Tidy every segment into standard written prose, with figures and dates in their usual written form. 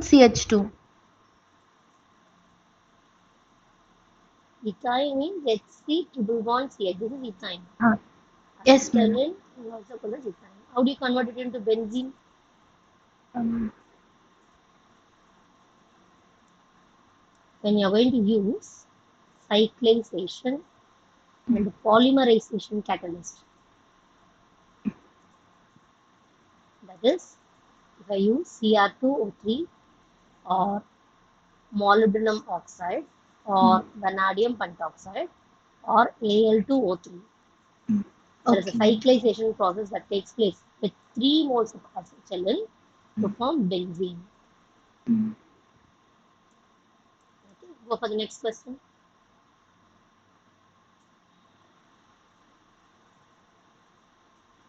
CH2. Ethyl means HC triple bond CH. This is ethine. Yes, ma'am. Acetylene is also called as ethine. How do you convert it into benzene? Um, When you are going to use cyclization and polymerization catalyst. That is, if I use Cr2O3 or molybdenum oxide or vanadium pentoxide or Al2O3. There is a okay. cyclization process that takes place with 3 moles of acetylene to form benzene. Mm. Okay, go for the next question.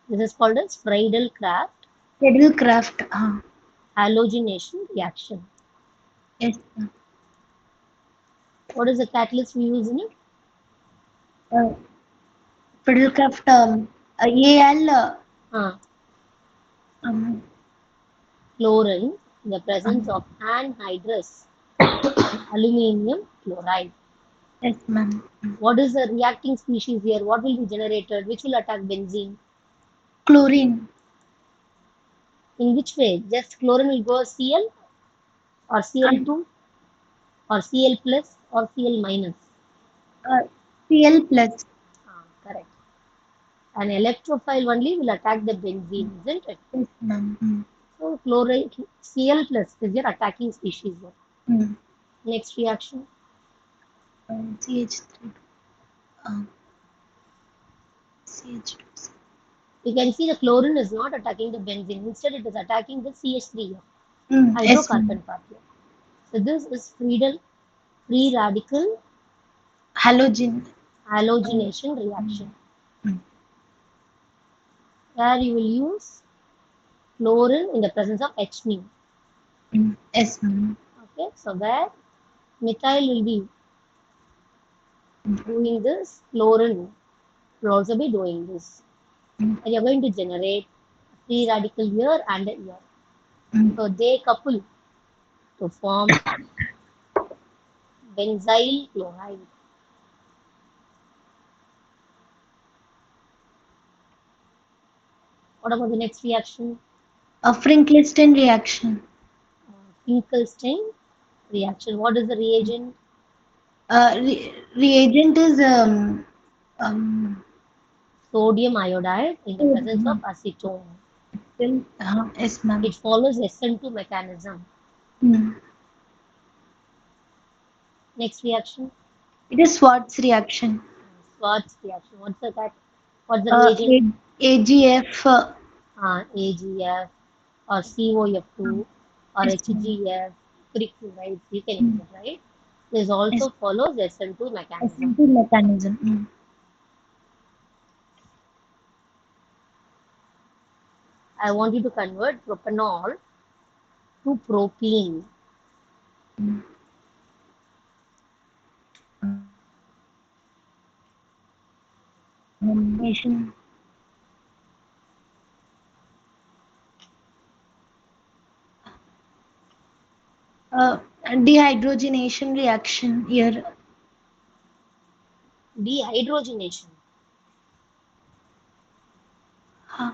This is called as Friedel-Crafts Craft. halogenation reaction. Yes, ma'am. What is the catalyst we use in it? Uh, Craft. Al. Uh, Um, Chlorine in the presence um, of anhydrous aluminium chloride. yes, ma'am. What is the reacting species here? What will be generated? Which will attack benzene? Chlorine. In which way? Just chlorine will go Cl or Um, Cl2 or Cl plus or Cl minus. uh, Cl plus. Correct. An electrophile only will attack the benzene, isn't it? Yes, ma'am. So chloride Cl plus is your attacking species here. Mm. Next reaction. CH3. Um, CH2. You can see the chlorine is not attacking the benzene. Instead, it is attacking the CH3 here, Yes, ma'am. hydrocarbon part here. So this is free radical Halogen. Um, halogenation mm, reaction, mm, where you will use chlorine in the presence of H-. Yes, ma'am. Okay, so where methyl will be doing this, chlorine will also be doing this. Mm, And you're going to generate free radical here and here. mm. So they couple to form benzyl chloride. What about the next reaction? A Franklin reaction. Finkelstein reaction. What is the reagent? Reagent is um, Sodium iodide in the presence of acetone. yes, ma'am. It follows SN2 mechanism. Mm. Next reaction, It is Schwartz reaction. Schwartz reaction. What's the Uh, reagent? AGF. AgF or COF2 or Yes, ma'am. HGF, Greek fluorides, you can name Mm. it, right? This Yes, also follows SN2 mechanism. SN2 mechanism. I want you to convert propanol to propene. Mm. Nation. Dehydrogenation reaction here. Dehydrogenation. Uh,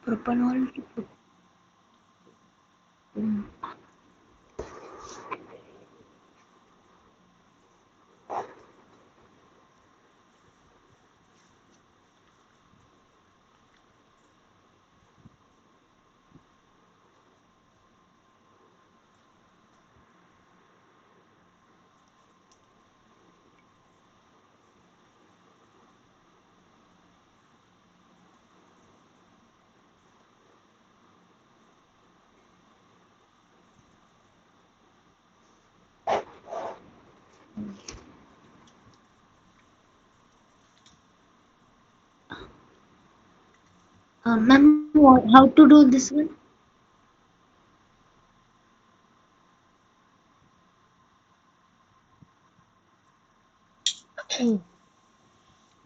Propanol to ma'am, how to do this one?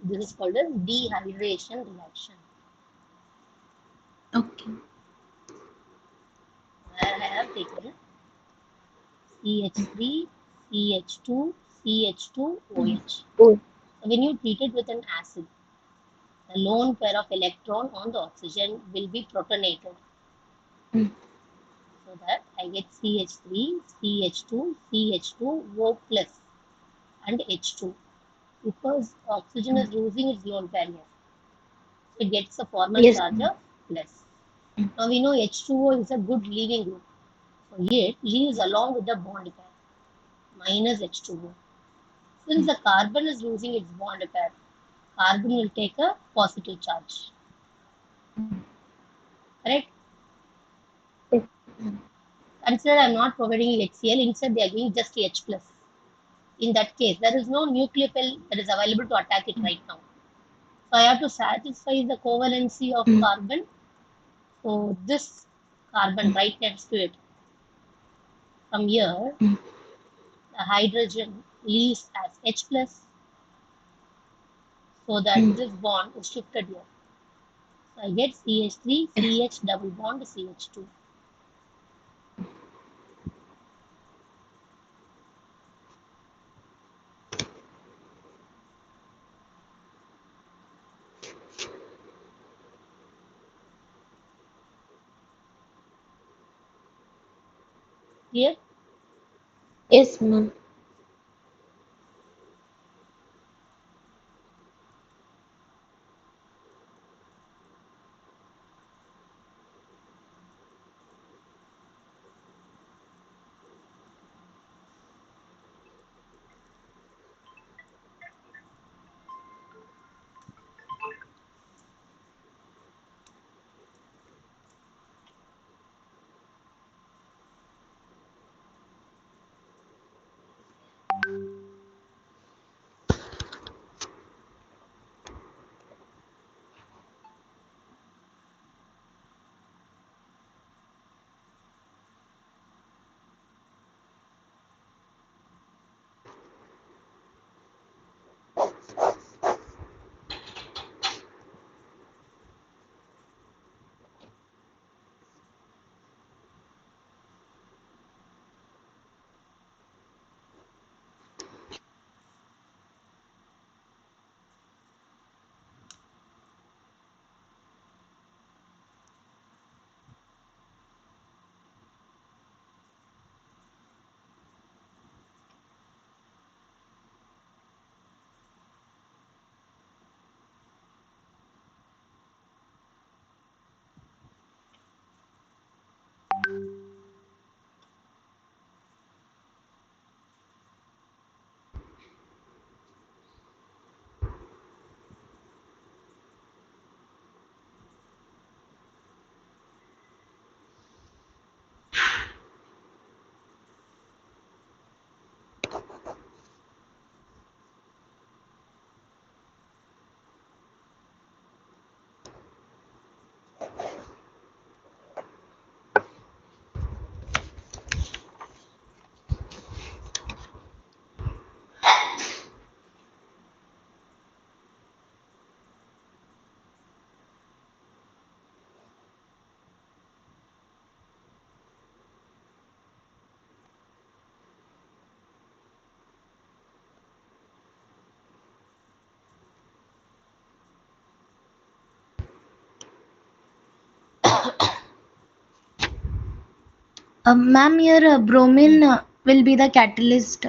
This is called as dehydration reaction. CH3, CH2, CH2, OH. Oh. So when you treat it with an acid, the lone pair of electron on the oxygen will be protonated. Mm. So that I get CH3, CH2, CH2, O plus and H2. Because oxygen is losing its lone pair here. So it gets a formal Yes, charge ma'am. of plus. Mm. Now we know H2O is a good leaving group. So it leaves along with the bond pair minus H2O. Since the carbon is losing its bond pair, carbon will take a positive charge. Correct? Yes, ma'am. Consider I am not providing HCl, instead they are giving just H plus. In that case, there is no nucleophile that is available to attack it right now. So I have to satisfy the covalency of Mm. carbon. So this carbon Mm. right next to it, from here, Mm. the hydrogen leaves as H plus, so that Mm. this bond is shifted here. So I get CH3, CH double bond CH2. Here, Yes, ma'am. Ma'am, your bromine will be the catalyst.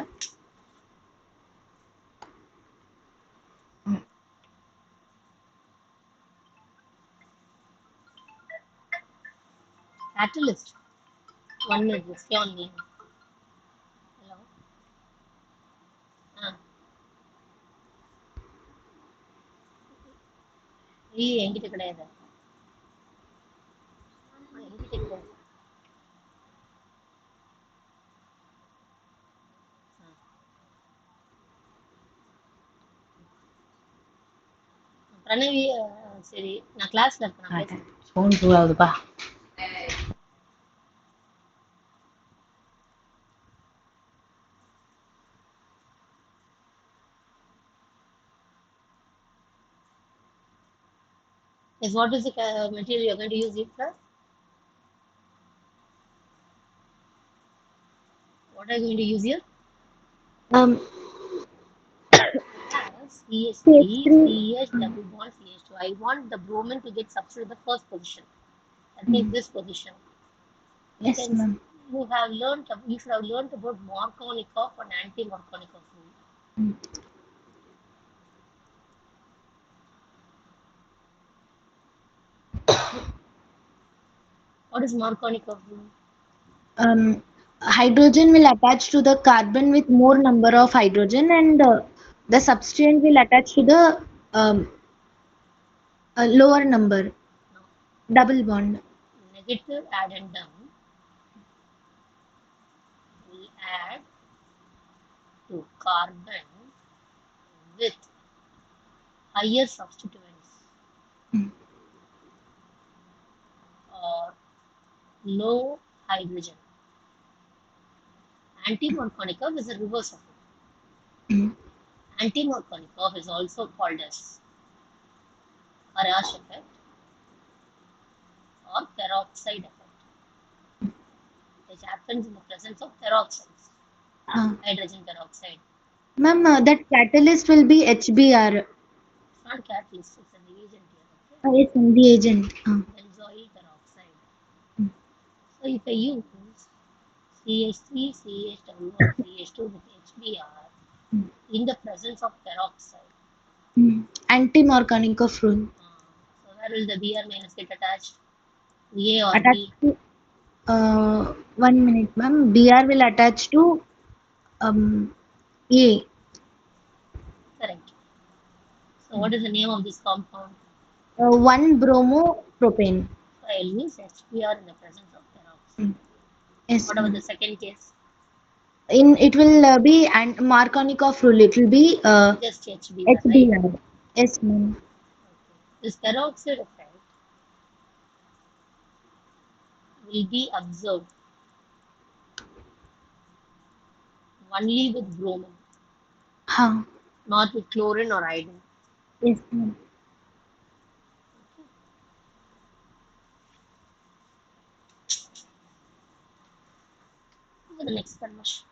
Mm. catalyst. 1 minute, stay on me. Hello. Ah, என்கிட்ட கிடையாது. என்கிட்ட கிடையாது. பிரணவி, சரி நான் கிளாஸ்ல இருக்கேன், நான் பேசுறேன். ஃபோன் டூ ஆகுதுப்பா. Yes, what is the material you're going to use it for? What are you going to use here? Um, I have CH3, CH3. CH double bond CH2. I want the bromine to get substituted at the first position. That means Mm, this position. You yes, can ma'am. you should have learned about Markownikoff and anti-Markownikoff rule. Mm. What is Markownikoff rule? Hydrogen will attach to the carbon with more number of hydrogen, and the substituent will attach to the lower number, Now, double bond. negative addendum will add to carbon with higher substituents Mm, or low hydrogen. Anti-Markownikoff is the reverse of it. mm. Anti-Markownikoff is also called as Arash effect or peroxide effect, which happens in the presence of peroxides, Huh. hydrogen peroxide. Ma'am, that catalyst will be HBr. It's not catalyst, it's an reagent here, okay? Yes, ma'am, the agent. Benzoyl peroxide. Mm, So if I use CH3, CH1, CH2 with HBr mm, in the presence of peroxide, Anti-Markownikoff rule. so where will the Br minus get attached? A or Attach B? to 1 minute, ma'am. Br will attach to um, A. Correct. So what is the name of this compound? 1 bromopropane. So I'll use HBr in the presence of peroxide. Mm, yes, What about the ma'am. second case? In it will be and Markownikoff rule. It will be Just HBr, right? HBr. Yes, ma'am. Okay. This peroxide effect will be observed only with bromine, Huh. not with chlorine or iodine. Yes, ma'am. For the next conversion.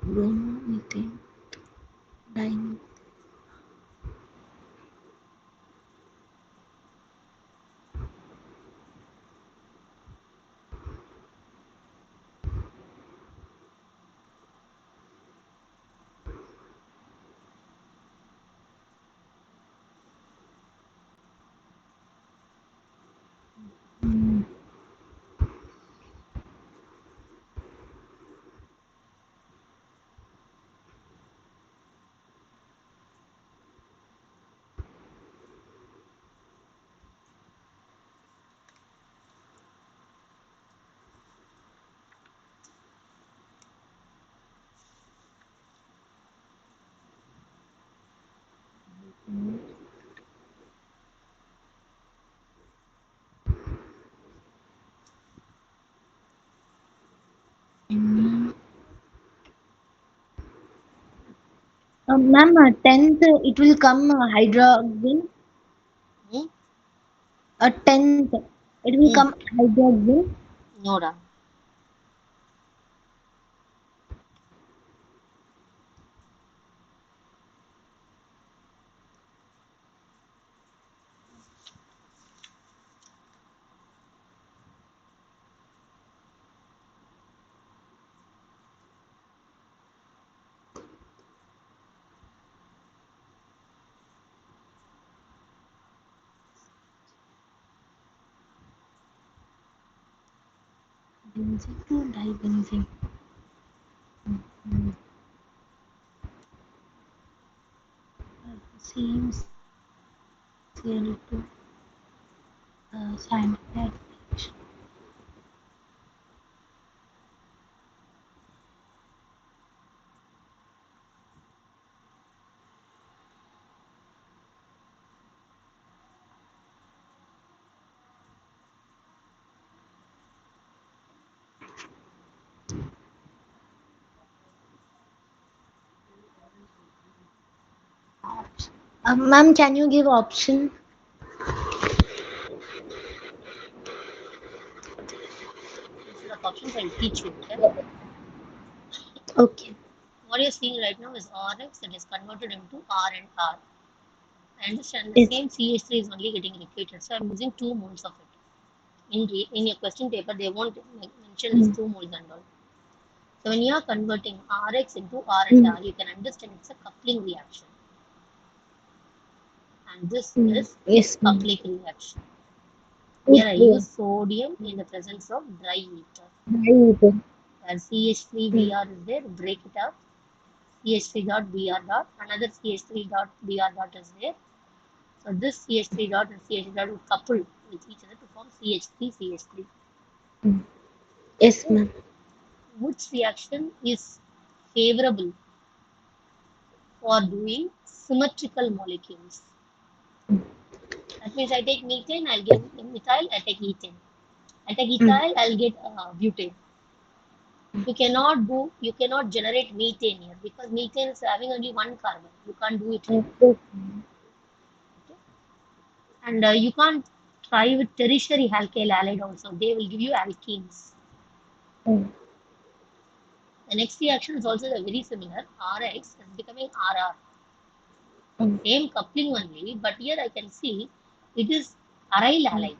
Bromomethane. Dine. Mm, mm. Ma'am, 10th it will come hydrogen. Hmm? 10th it will Hmm. come hydrogen. No, da. benzene to dibenzene. Mm, Same Cl2 Sandmeyer reaction. Ma'am, can you give option? Instead of options, I'll teach you. Okay. Okay. What you're seeing right now is Rx that is converted into R and R. I understand the Yes. same CH3 is only getting repeated, so I'm using 2 moles of it. In your question paper, they won't mention this Mm, 2 moles and all. So when you are converting Rx into R and mm, R, you can understand it's a coupling reaction, and this mm. is Yes, ma'am. coupling reaction. Good. Here I use sodium in the presence of dry ether. Right. Where CH3 Mm, Br is there, break it up. CH3 dot Br dot, another CH3 dot Br dot is there. So this CH3 dot and CH3 dot will couple with each other to form CH3 CH3. mm. Yes, Okay. ma'am. Which reaction is favorable for doing symmetrical molecules? Mm, That means I take methane, I'll get methyl, I take ethane. I take mm. ethyl, I'll get butane. You cannot generate methane here because methane is having only one carbon. You can't do it here. Yes, Okay? And you can't try with tertiary alkyl halide also. They will give you alkenes. mm, The next reaction is also very similar. Rx is becoming RR. mm, Same coupling only, but here I can see it is aryl mm. halide.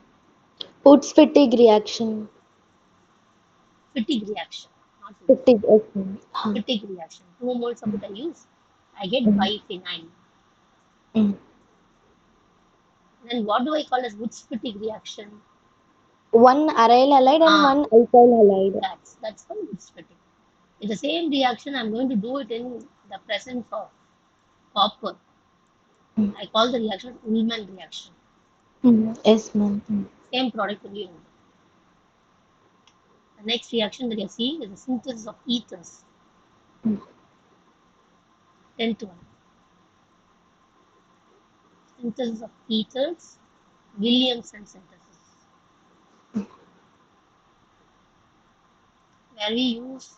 Woods fatigue reaction. Fatigue reaction, not fatigue. Fatigue. Okay. Huh. Fatigue reaction. 2 moles of it Mm, I use. I get mm, biphenyl. mm. Then what do I call as Woods fatigue reaction? One aryl halide and Ah, one alkyl halide. that's called Woods fatigue. In the same reaction, I'm going to do it in the presence of copper. Mm, I call the reaction Ullmann reaction. Yes, ma'am. Same product only. The next reaction that you're seeing is the synthesis of ethers. Mm, 10th one. Synthesis of ethers, Williamson synthesis, where we use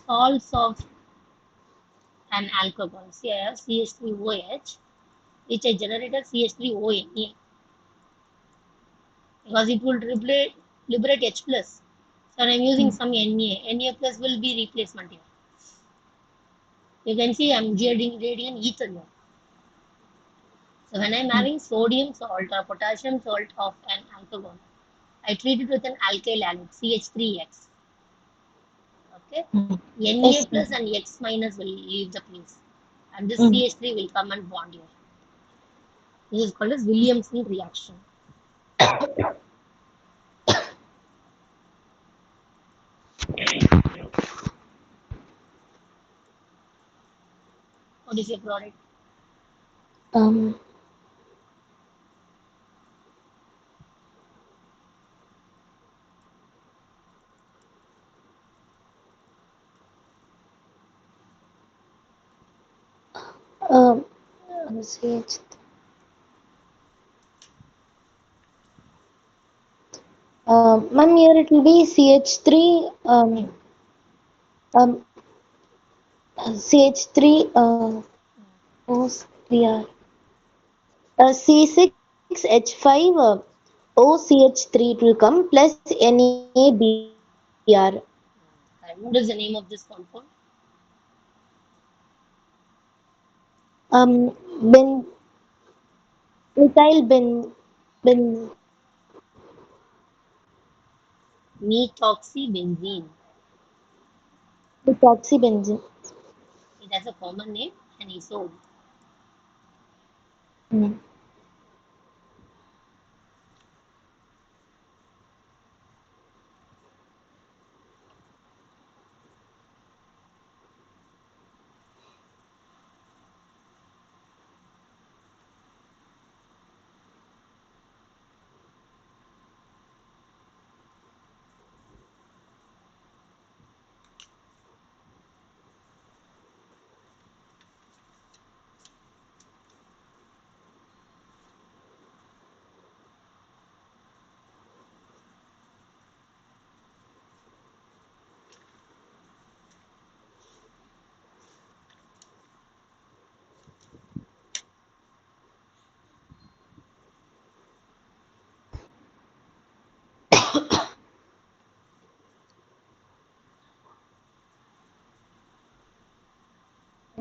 salts of an alcohol, CH3OH, which I generated CH3ONA because it will liberate H plus. So I'm using mm, some Na plus will be replacement here. You can see I'm grading an ether here. So when I'm mm, having sodium salt or potassium salt of an alcohol, I treat it with an alkyl halide, CH3X. Okay. mm. Yes, Na ma'am. plus and X minus will leave the place. And this Mm. CH3 will come and bond here. This is called as Williamson reaction. What is your product? Um, um, CH. Ma'am, here it will be CH3. Hmm. Um, CH3. OCR. C6H5. OCH3 it will come plus NABR. Correct. What is the name of this compound? Ben methyl ben Methoxybenzene. methoxybenzene. It has a common name and isode. Mm.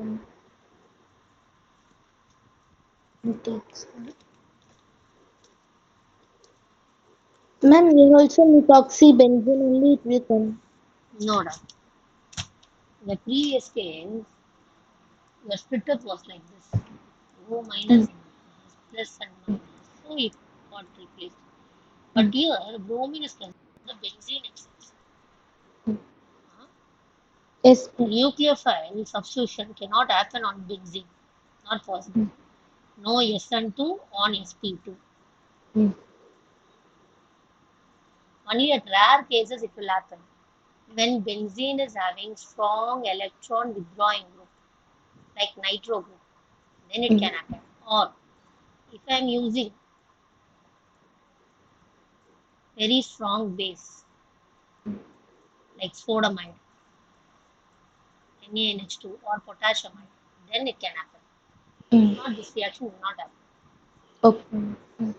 ma'am. Methox. Ma'am, you also methoxybenzene only it will come. No doubt. In the previous case, your split up was like this. O Mm, minus, minus, plus and mm, minus. So it got replaced. But mm, here, bromine is present in the benzene itself. mm. Uh, Yes, The ma'am. nucleophile substitution cannot happen on benzene. Not possible. Mm, No SN2 on sp2. mm, Only at rare cases it will happen. When benzene is having strong electron withdrawing group, like nitro group, then it mm, can happen. Or if I am using very strong base, like sodamide, NaNH2 or potassiumide, then it can happen. If mm. not, this reaction will not happen. Okay. Mm.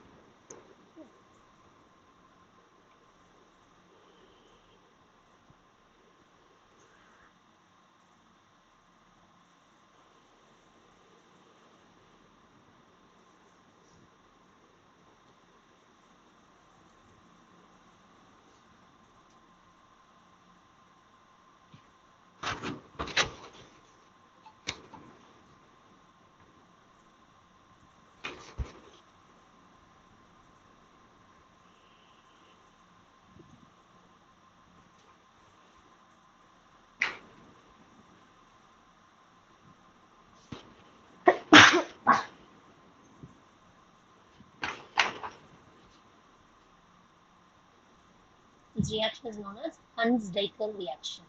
This reaction is known as Huns-Diekel reaction,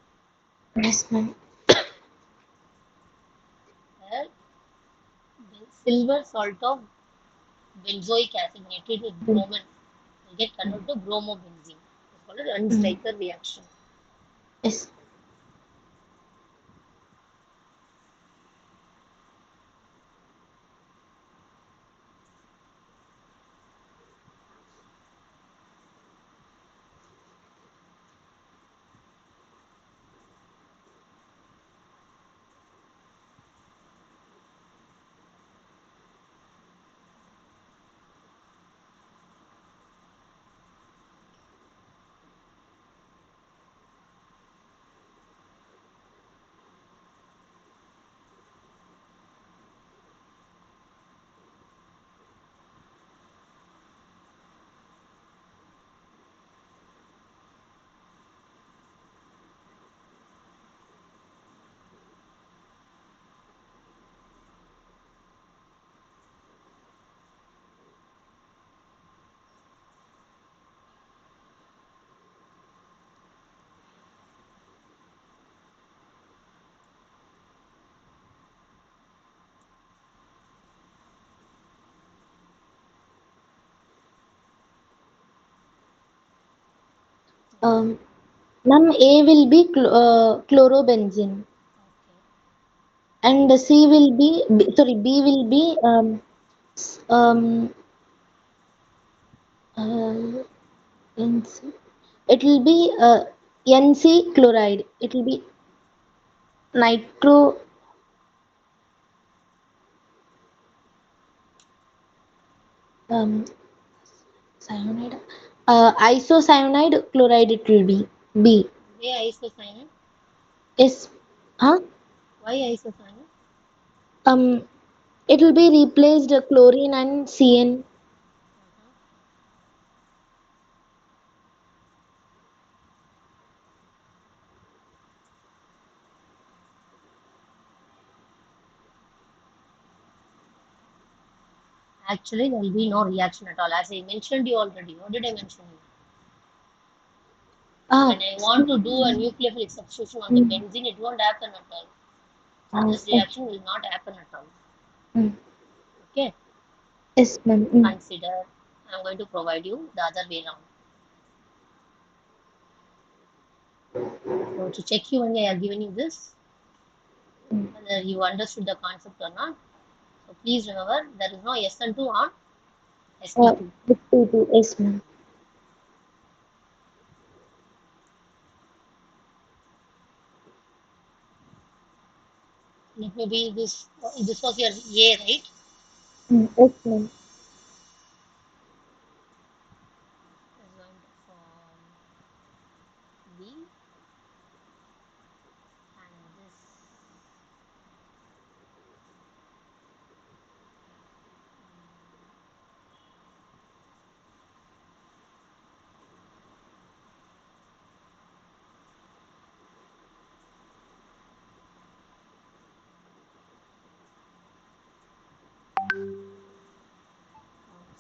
Yes, ma'am. where the silver salt of benzoic acid nitrate with Mm, bromine will get mm, converted to bromobenzene. It's called a mm. Huns-Diekel reaction. Yes. Um, Ma'am, A will be chlorobenzene, Okay. and C will be sorry, B will be um uh, NC. It will be NC chloride. It will be nitro um cyanide. Isocyanide chloride. It will be B. Why isocyanate? Is huh? Why isocyanate? Um, it will be replaced chlorine and CN. Uh-huh. Actually, there will be no reaction at all. As I mentioned you already. What did I mention you? Ah, When I want to do a nucleophilic substitution on the mm, benzene, it won't happen at all. So ah, this reaction will not happen at all. mm, Okay. yes, ma'am. So consider I'm going to provide you the other way around. So to check you when I have given you this, Mm, whether you understood the concept or not. So please remember there is no SN2 on uh, sp2. with P2, yes, ma'am. Let me be this. This was your A, right? Yes, ma'am. Is going to form B, and this.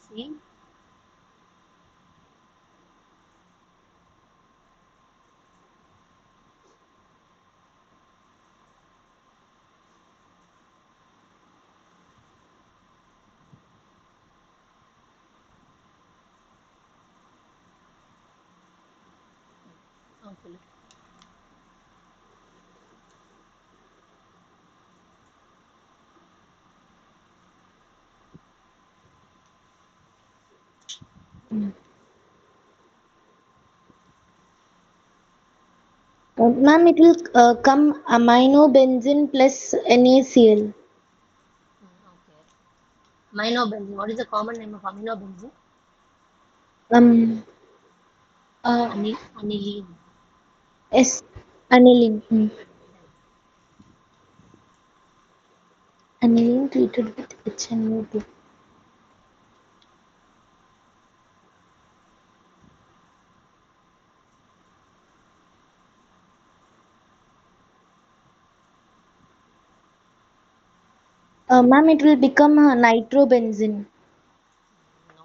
C. Okay. Ma'am, it will come amino benzene plus NaCl. Okay. Aminobenzene. What is the common name of aminobenzene? Um, uh, Aniline. S. Aniline. Aniline treated with HNO2. Ma'am, it will become nitrobenzene. No.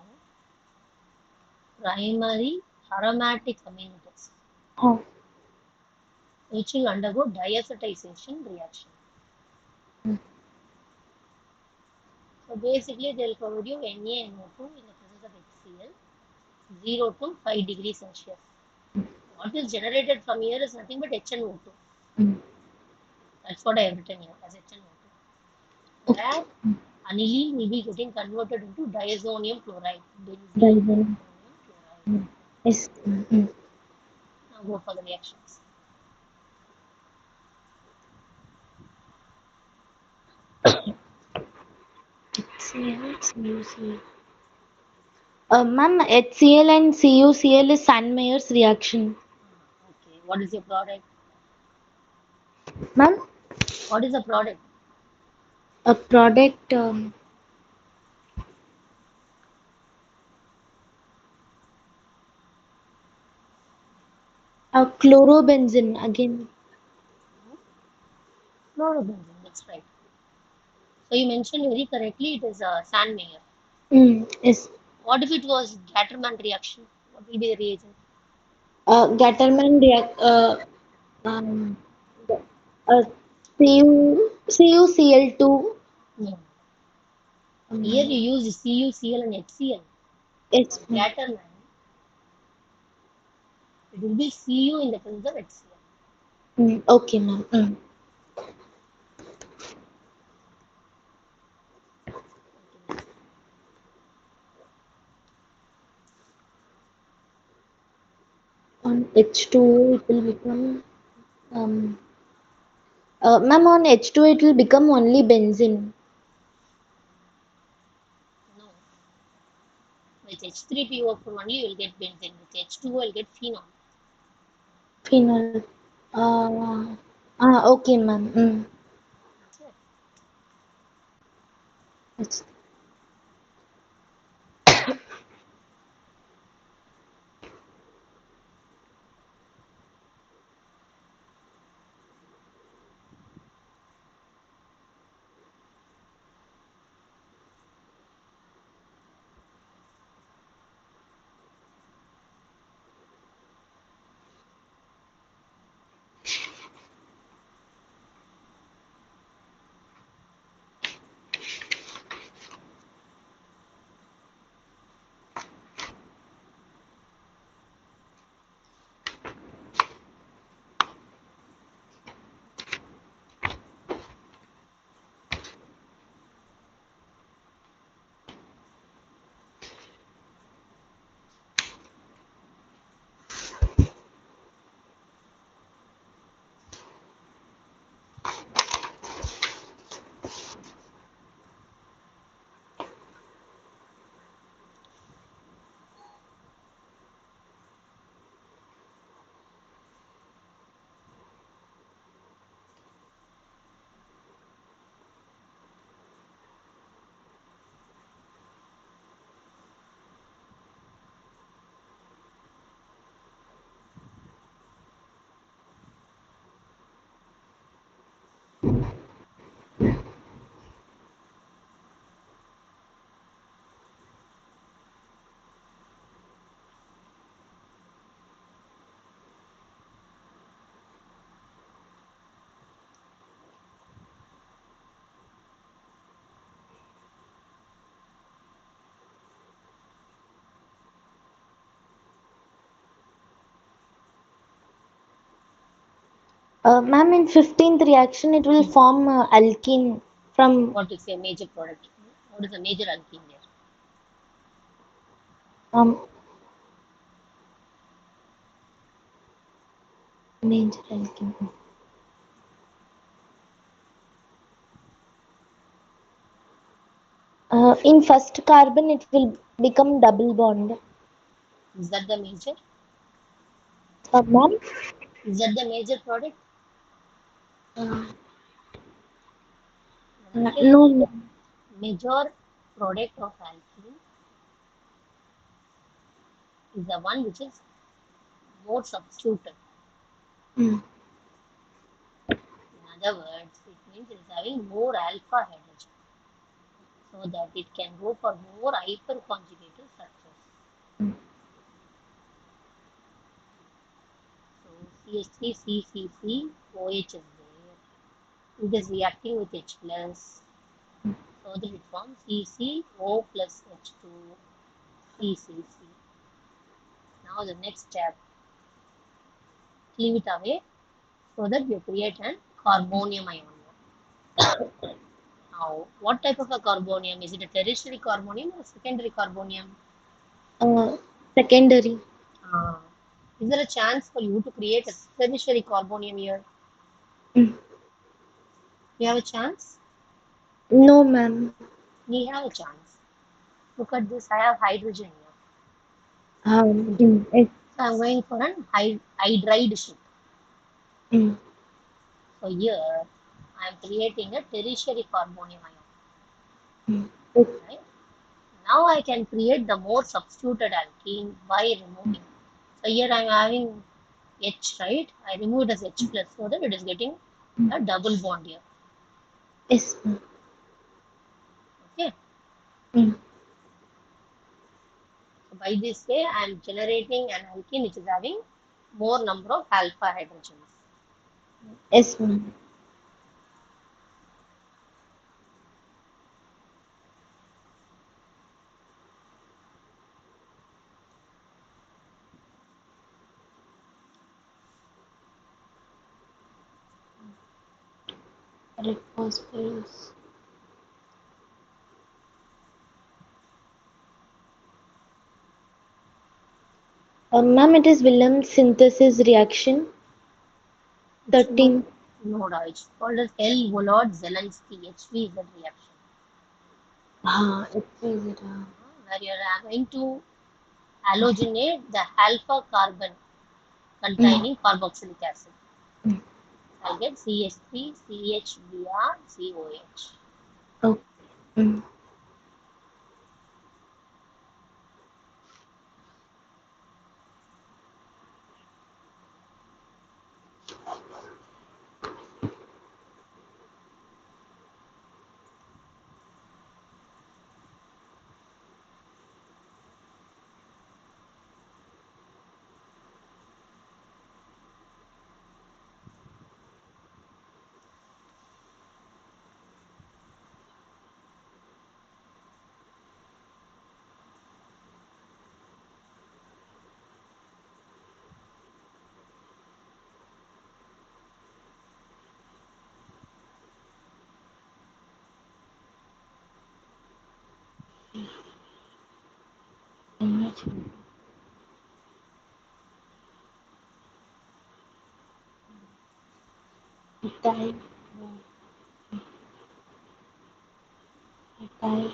Primary aromatic amino acid, Oh. which will undergo diazotization reaction. So basically, they will provide you NaNO2 in the presence of HCl, 0 to 5 degrees Celsius. What is generated from here is nothing but HNO2. Mm. That's what I have written here as HNO2. Okay. Where aniline will be getting converted into diazonium chloride, benzene Diagonal. diazonium chloride. Yes. Now go for the reactions. HCl, CuCl. Ma'am, HCl and CuCl is Sandmeyer's reaction. Okay, what is your product? Ma'am, What is the product? a product, a chlorobenzene again. Fluorobenzene, that's right. So you mentioned very correctly it is a Sandmeyer. Yes. What if it was Gatterman reaction? What will be the reagent? Gatterman react. Um, uh, CuCl2. No. Here Um, you use CuCl and HCl. yes. For Gatterman, it will be Cu in the presence of HCl. Okay, ma'am. Okay, next. On H2O, it will become. Um, Ma'am, on H2O, it will become only benzene. No. With H3PO4 only you will get benzene. With H2O you will get phenol. Phenol. Uh, okay, ma'am. Okay. It's, Ma'am, in 15th reaction, it will Hmm. form alkene from What is a major product? What is a major alkene there? um, major alkene. In first carbon, it will become double bond. Is that the major? Ma'am, Is that the major product? uh, When I'm no, telling you no. the major product of alkene is the one which is more substituted. Mm, In other words, it means it is having more alpha hydrogen so that it can go for more hyperconjugated structures. mm, So CH3CCC OH is there. It is reacting with H plus. So that it forms CCO plus H2 CCC. Now the next step, cleave it away so that you create an carbonium ion. Now, what type of a carbonium? Is it a tertiary carbonium or a secondary carbonium? uh, secondary. Uh, is there a chance for you to create a tertiary carbonium here? Mm. You have a chance? No, ma'am. We have a chance. Look at this, I have hydrogen here. It, So I'm going for an hydride ship. mm, So here I'm creating a tertiary carbonium ion. mm, it, Right? Now I can create the more substituted alkene by removing. So here I'm having H, right? I remove it as H plus so that it is getting mm, a double bond here. yes, ma'am. Okay. Mm, So by this way, I am generating an alkene which is having more number of alpha hydrogens. yes, ma'am. Red phosphorus. Ma'am, it is Williams synthesis reaction Which one? 13. No, it's called as L-Volod Zelensky HV is that reaction. It is it. Where you are going to halogenate the alpha carbon Mm, containing carboxylic acid. mm, I get CH3, CHBr, COH. okay. Mm, energy. Ethyl. Ethyl.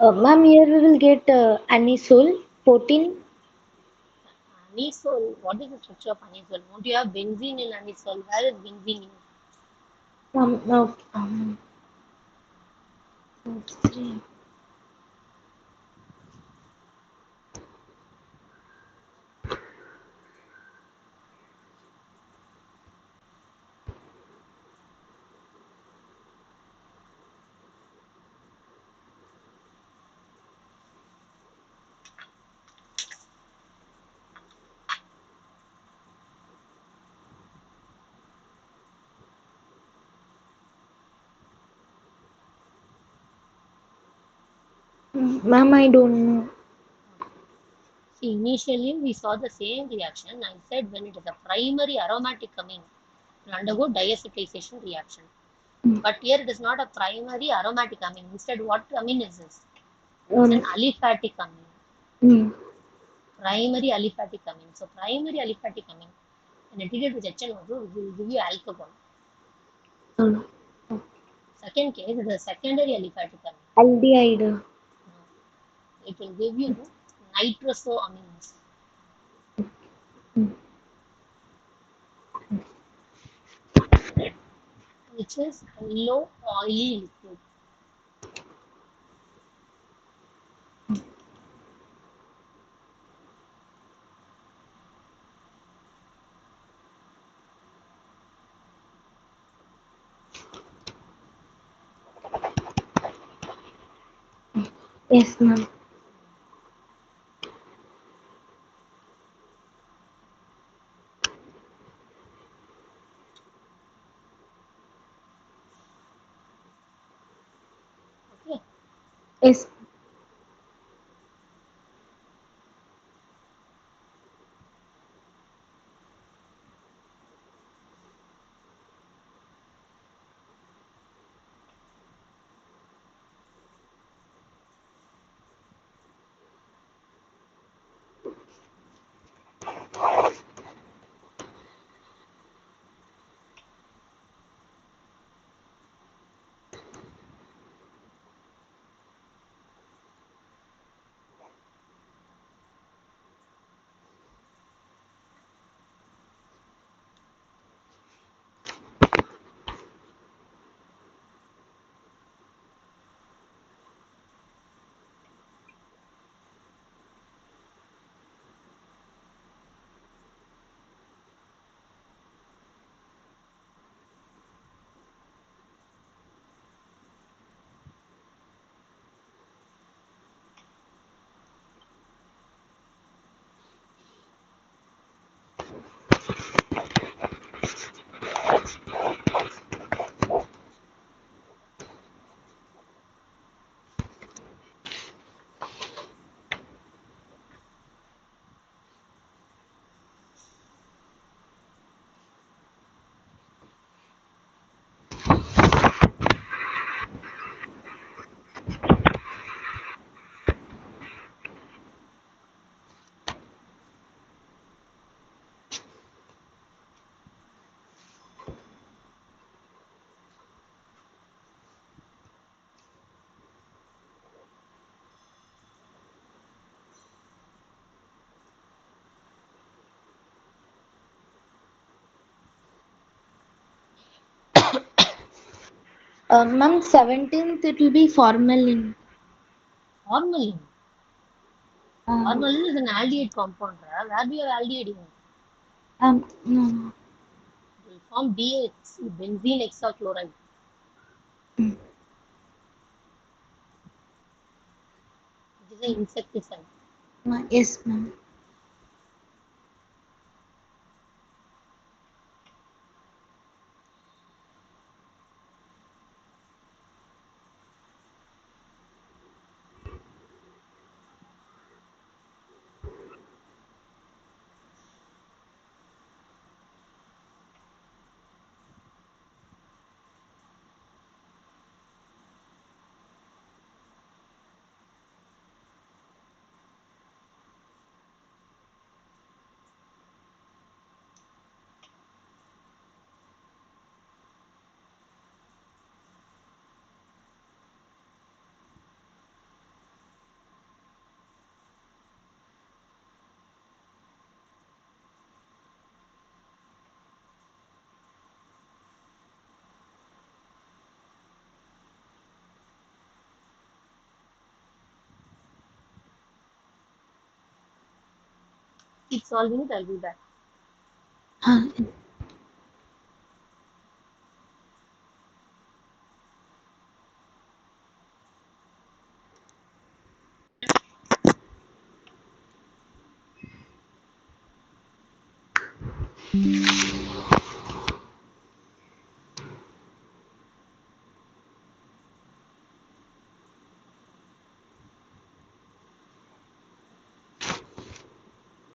Ma'am, here we will get anisole 14. Anisole, what is the structure of anisole? Won't you have benzene in anisole? Where is benzene? No, three. Ma'am, I don't know. See, initially we saw the same reaction. I said when it is a primary aromatic amine, it will undergo diazotization reaction. Mm. But here it is not a primary aromatic amine. Instead, what amine is this? It's an Um, aliphatic amine. mm. Primary aliphatic amine. So primary aliphatic amine, when treated with HNO2, it will give you alcohol. Uh, Second case is a secondary aliphatic amine. Aldehyde. It will give you nitrosoamines, Mm. which is low oily liquid. Yes, ma'am. Okay. Yes. Ma'am, 17th it will be formalin. Formalin. Um, Formalin is an aldehyde compound. Where do you have aldehyde in? no, no. It will form BH, benzene hexachloride. Mm. It is an insecticide. Yes, ma'am. Keep solving it, I'll be back. Uh,